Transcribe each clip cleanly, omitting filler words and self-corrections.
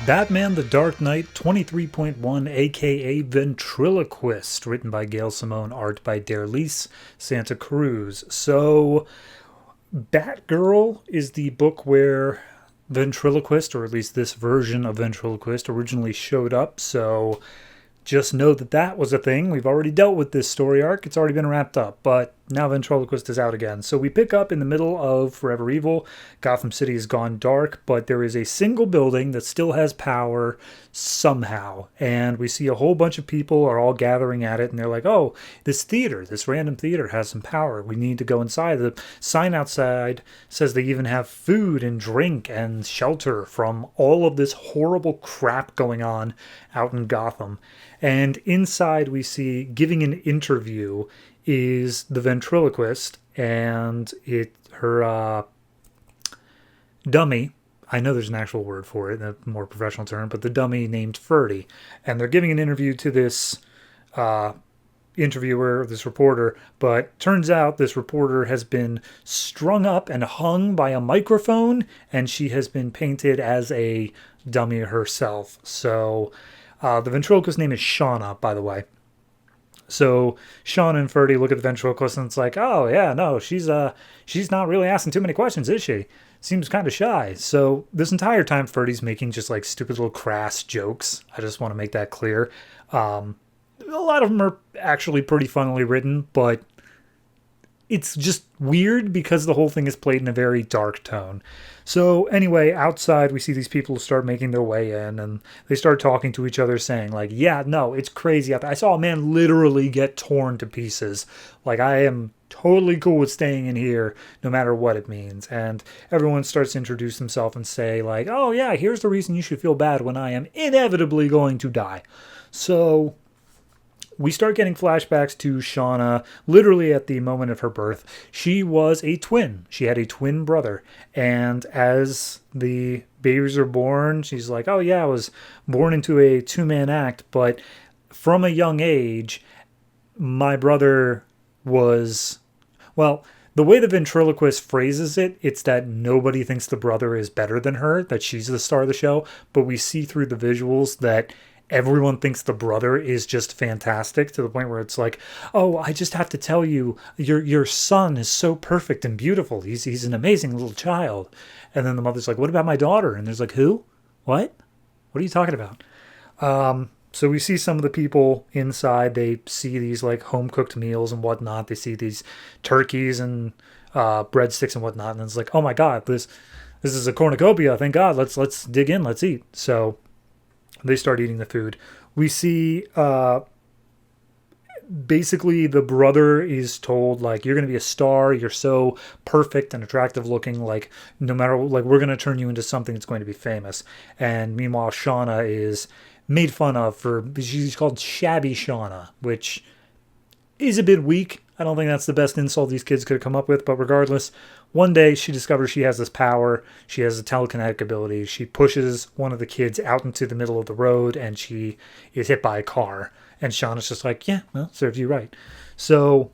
Batman the Dark Knight 23.1, aka Ventriloquist, written by Gail Simone, art by Dare Lise, Santa Cruz. So, Batgirl is the book where Ventriloquist, or at least this version of Ventriloquist, originally showed up. So, just know that that was a thing. We've already dealt with this story arc. It's already been wrapped up, but now Ventriloquist is out again. So we pick up in the middle of Forever Evil. Gotham City has gone dark, but there is a single building that still has power somehow. And we see a whole bunch of people are all gathering at it, and they're like, oh, this theater, this random theater has some power. We need to go inside. The sign outside says they even have food and drink and shelter from all of this horrible crap going on out in Gotham. And inside we see giving an interview is the ventriloquist and her dummy. I know there's an actual word for it, a more professional term, but the dummy named Ferdy. And they're giving an interview to this interviewer, this reporter, but turns out this reporter has been strung up and hung by a microphone, and she has been painted as a dummy herself. So the ventriloquist's name is Shauna, by the way. So Shauna and Ferdy look at the ventriloquist and it's like, oh yeah, no, she's not really asking too many questions, is she? Seems kind of shy. So this entire time Ferdy's making just like stupid little crass jokes. I just want to make that clear. A lot of them are actually pretty funnily written, but it's just weird because the whole thing is played in a very dark tone. So anyway, outside we see these people start making their way in, and they start talking to each other saying like, yeah, no, it's crazy out there. I saw a man literally get torn to pieces. Like, I am totally cool with staying in here no matter what it means. And everyone starts to introduce themselves and say like, oh yeah, here's the reason you should feel bad when I am inevitably going to die. So we start getting flashbacks to Shauna literally at the moment of her birth. She was a twin. She had a twin brother. And as the babies are born, she's like, oh yeah, I was born into a two-man act. But from a young age, my brother was, well, the way the ventriloquist phrases it, it's that nobody thinks the brother is better than her, that she's the star of the show. But we see through the visuals that everyone thinks the brother is just fantastic, to the point where it's like, oh, I just have to tell you, your son is so perfect and beautiful. He's an amazing little child. And then the mother's like, what about my daughter? And there's like, who? What? What are you talking about? So we see some of the people inside. They see these like home cooked meals and whatnot. They see these turkeys and breadsticks and whatnot. And it's like, oh my God, this is a cornucopia. Thank God. Let's dig in. Let's eat. So they start eating the food. We see basically the brother is told like, you're going to be a star. You're so perfect and attractive looking. Like, no matter, like, we're going to turn you into something that's going to be famous. And meanwhile, Shauna is made fun of she's called Shabby Shauna, which is a bit weak. I don't think that's the best insult these kids could have come up with, but regardless, one day she discovers she has this power. She has a telekinetic ability. She pushes one of the kids out into the middle of the road, and she is hit by a car. And Shauna's just like, yeah, well, serves you right. So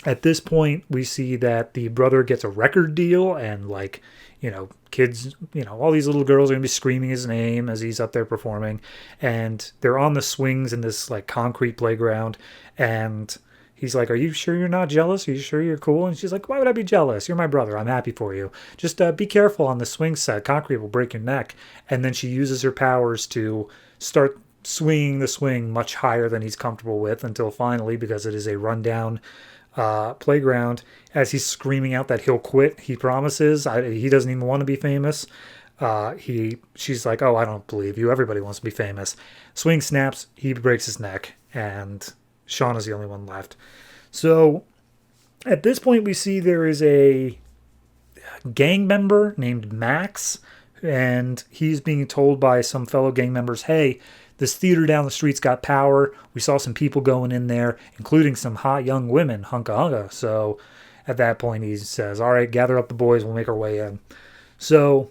at this point, we see that the brother gets a record deal, and like, kids, all these little girls are going to be screaming his name as he's up there performing. And they're on the swings in this like concrete playground, and he's like, are you sure you're not jealous? Are you sure you're cool? And she's like, why would I be jealous? You're my brother. I'm happy for you. Just be careful on the swing set. Concrete will break your neck. And then she uses her powers to start swinging the swing much higher than he's comfortable with, until finally, because it is a rundown playground, as he's screaming out that he'll quit, he promises. He doesn't even want to be famous. She's like, oh, I don't believe you. Everybody wants to be famous. Swing snaps. He breaks his neck, and Shauna's the only one left. So at this point, we see there is a gang member named Max, and he's being told by some fellow gang members, hey, this theater down the street's got power. We saw some people going in there, including some hot young women, hunka hunka. So at that point, he says, all right, gather up the boys. We'll make our way in. So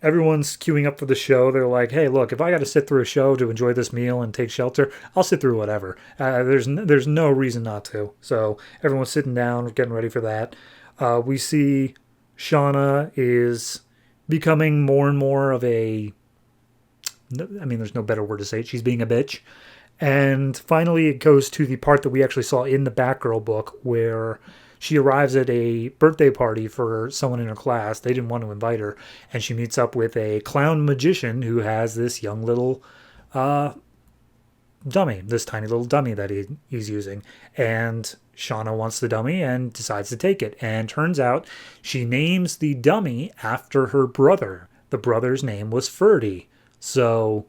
everyone's queuing up for the show. They're like, hey, look, if I got to sit through a show to enjoy this meal and take shelter, I'll sit through whatever. There's no reason not to. So everyone's sitting down, getting ready for that. We see Shauna is becoming more and more of a I mean, there's no better word to say it. She's being a bitch. And finally, it goes to the part that we actually saw in the Batgirl book where she arrives at a birthday party for someone in her class. They didn't want to invite her. And she meets up with a clown magician who has this young little dummy, this tiny little dummy that he's using. And Shauna wants the dummy and decides to take it. And turns out she names the dummy after her brother. The brother's name was Ferdy. So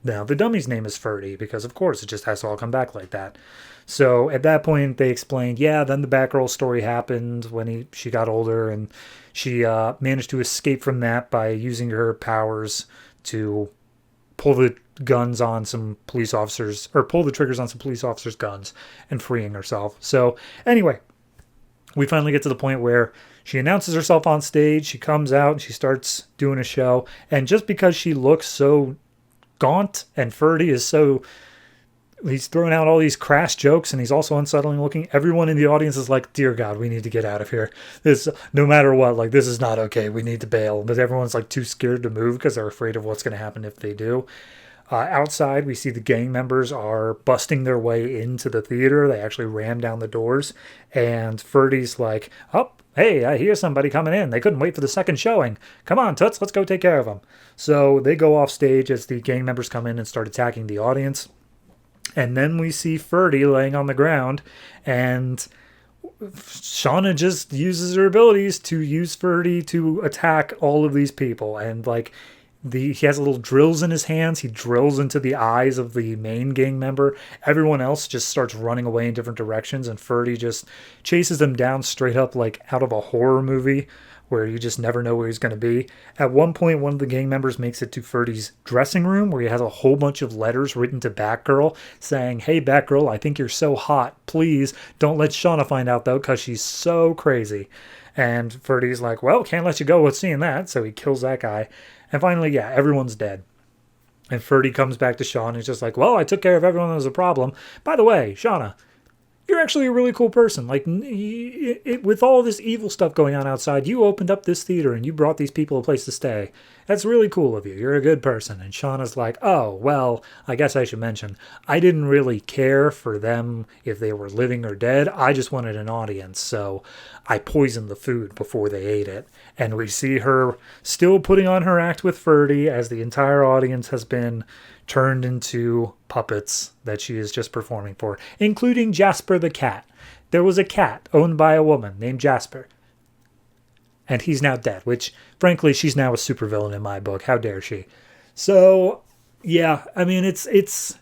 now the dummy's name is Ferdy because, of course, it just has to all come back like that. So at that point, they explained, yeah, then the Batgirl story happened when she got older, and she managed to escape from that by using her powers to pull the guns on some police officers, or pull the triggers on some police officers' guns, and freeing herself. So anyway, we finally get to the point where she announces herself on stage. She comes out and she starts doing a show. And just because she looks so gaunt and Ferdy is so, he's throwing out all these crass jokes and he's also unsettling looking, everyone in the audience is like, dear God, we need to get out of here. This, no matter what, like, this is not okay. We need to bail. But everyone's like too scared to move because they're afraid of what's going to happen if they do. Outside, we see the gang members are busting their way into the theater. They actually ram down the doors. And Ferdy's like, oh, hey, I hear somebody coming in. They couldn't wait for the second showing. Come on, Toots, let's go take care of them. So they go off stage as the gang members come in and start attacking the audience. And then we see Ferdy laying on the ground. And Shauna just uses her abilities to use Ferdy to attack all of these people. And like, he has little drills in his hands. He drills into the eyes of the main gang member. Everyone else just starts running away in different directions, and Ferdy just chases them down straight up like out of a horror movie where you just never know where he's going to be. At one point, one of the gang members makes it to Ferdy's dressing room where he has a whole bunch of letters written to Batgirl saying, hey, Batgirl, I think you're so hot. Please don't let Shauna find out, though, because she's so crazy. And Ferdy's like, well, can't let you go with seeing that. So he kills that guy. And finally, yeah, everyone's dead. And Ferdy comes back to Shauna and he's just like, well, I took care of everyone that was a problem. By the way, Shauna, you're actually a really cool person. Like, with all this evil stuff going on outside, you opened up this theater and you brought these people a place to stay. That's really cool of you. You're a good person. And Shauna's like, oh, well, I guess I should mention, I didn't really care for them if they were living or dead. I just wanted an audience. So I poisoned the food before they ate it. And we see her still putting on her act with Ferdy as the entire audience has been turned into puppets that she is just performing for, including Jasper the cat. There was a cat owned by a woman named Jasper. And he's now dead, which, frankly, she's now a supervillain in my book. How dare she? So, yeah, I mean, it's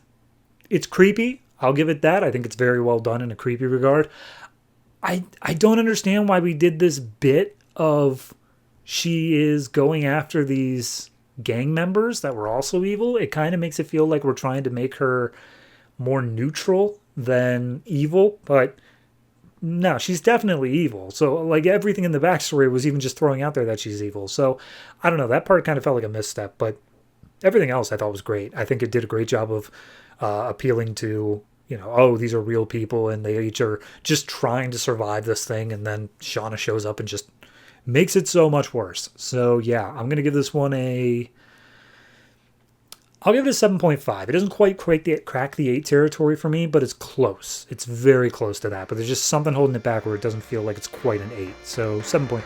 creepy. I'll give it that. I think it's very well done in a creepy regard. I don't understand why we did this bit of she is going after these gang members that were also evil. It kind of makes it feel like we're trying to make her more neutral than evil, but no, she's definitely evil. So like everything in the backstory was even just throwing out there that she's evil. So I don't know, that part kind of felt like a misstep, but everything else I thought was great. I think it did a great job of appealing to, you know, oh, these are real people and they each are just trying to survive this thing, and then Shauna shows up and just makes it so much worse. So yeah, I'm going to give this one I'll give it a 7.5. It doesn't quite crack the 8 territory for me, but it's close. It's very close to that, but there's just something holding it back where it doesn't feel like it's quite an 8. So 7.5.